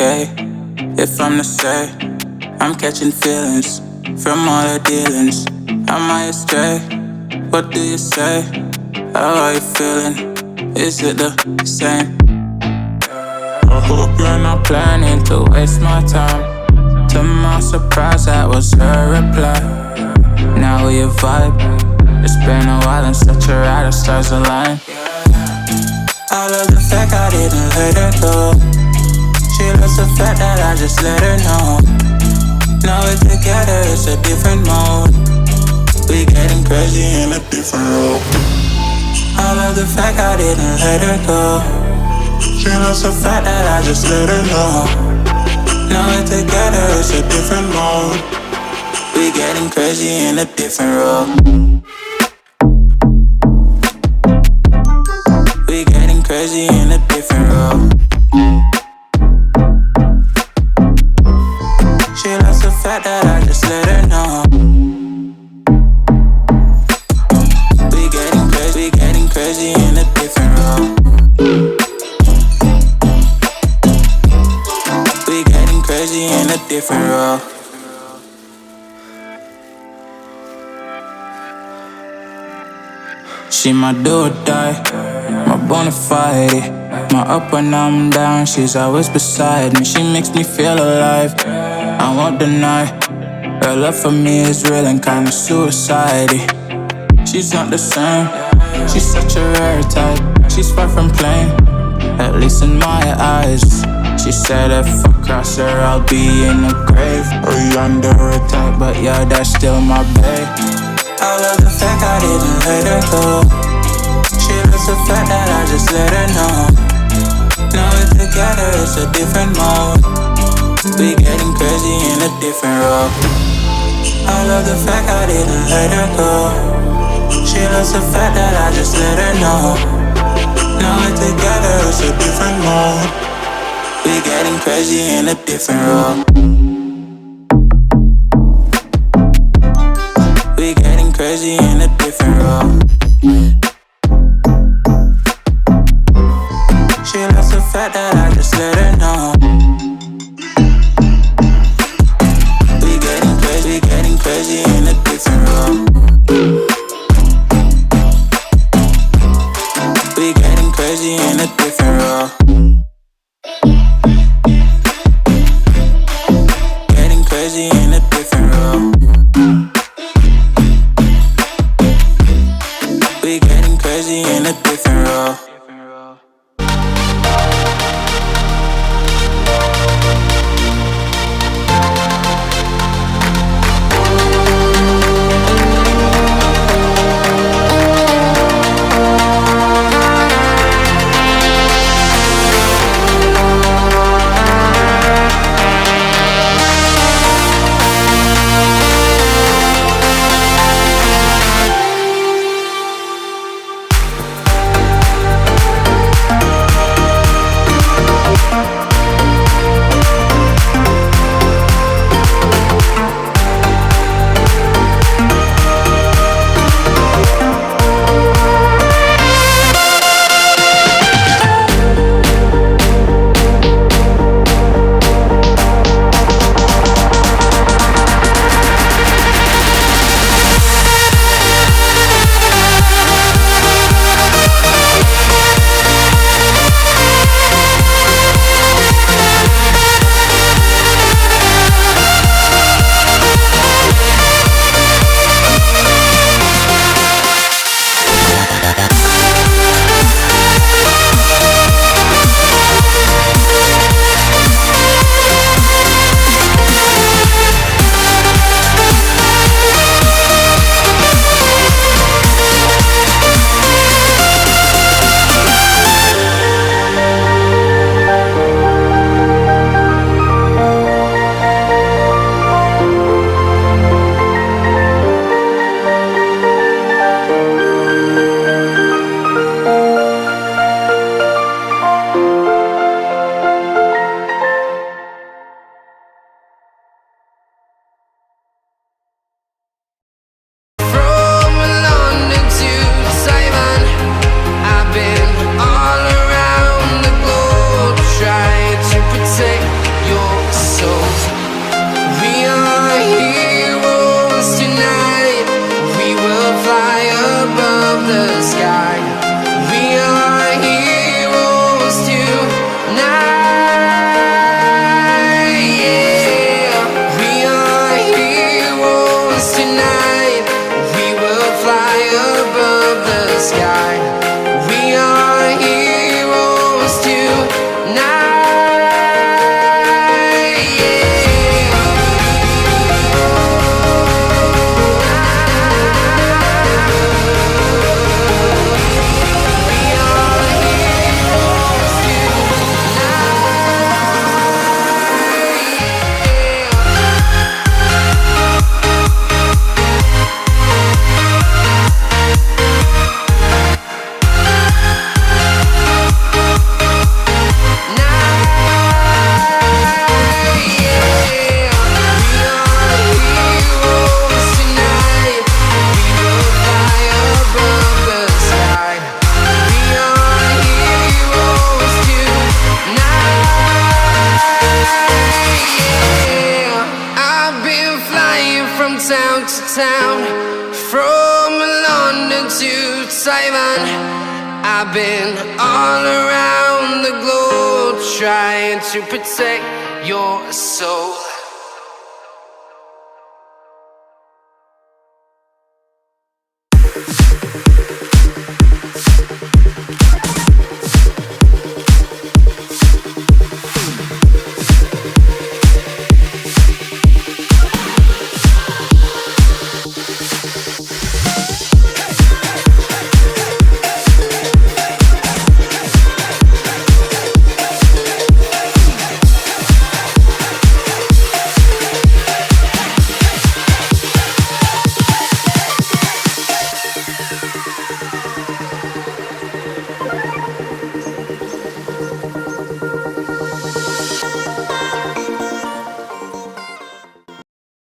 okay if I'm to say I'm catching feelings from all the dealings? Am I astray? What do you say? How are you feeling? Is it the same? I hope you're not planning to waste my time. To my surprise, that was her reply. Now we vibe. It's been a while and such a ride, the stars align. I love the fact I didn't let her go. She loves the fact that I just let her know. Now we're together, it's a different mode. We getting crazy in a different role. I love the fact I didn't let her go. She loves the fact that I just let her know. Now we're together, it's a different mode. We getting crazy in a different role. We getting crazy in a different role. She loves the fact that I just let her know. We getting crazy in a different role. We getting crazy in a different role. She my do or die, my bona fide. My up when I'm down, she's always beside me. She makes me feel alive, I won't deny. Her love for me is real and kinda suicide-y. She's not the same, she's such a rare type. She's far from plain, at least in my eyes. She said if I cross her, I'll be in the grave or under a type, but yeah, that's still my bae. I love the fact I didn't let her go. She loves the fact that I just let her know. Now we're together, it's a different mode. We getting crazy in a different role. I love the fact I didn't let her go. She loves the fact that I just let her know. Now we're together, it's a different mode. We getting crazy in a different role. We getting crazy in a different role. She loves the fact that I just let her know. We getting crazy in a different role. We getting crazy in a different role. Getting crazy in a different role. town to town, from London to Taiwan. I've been all around the globe trying to protect your soul.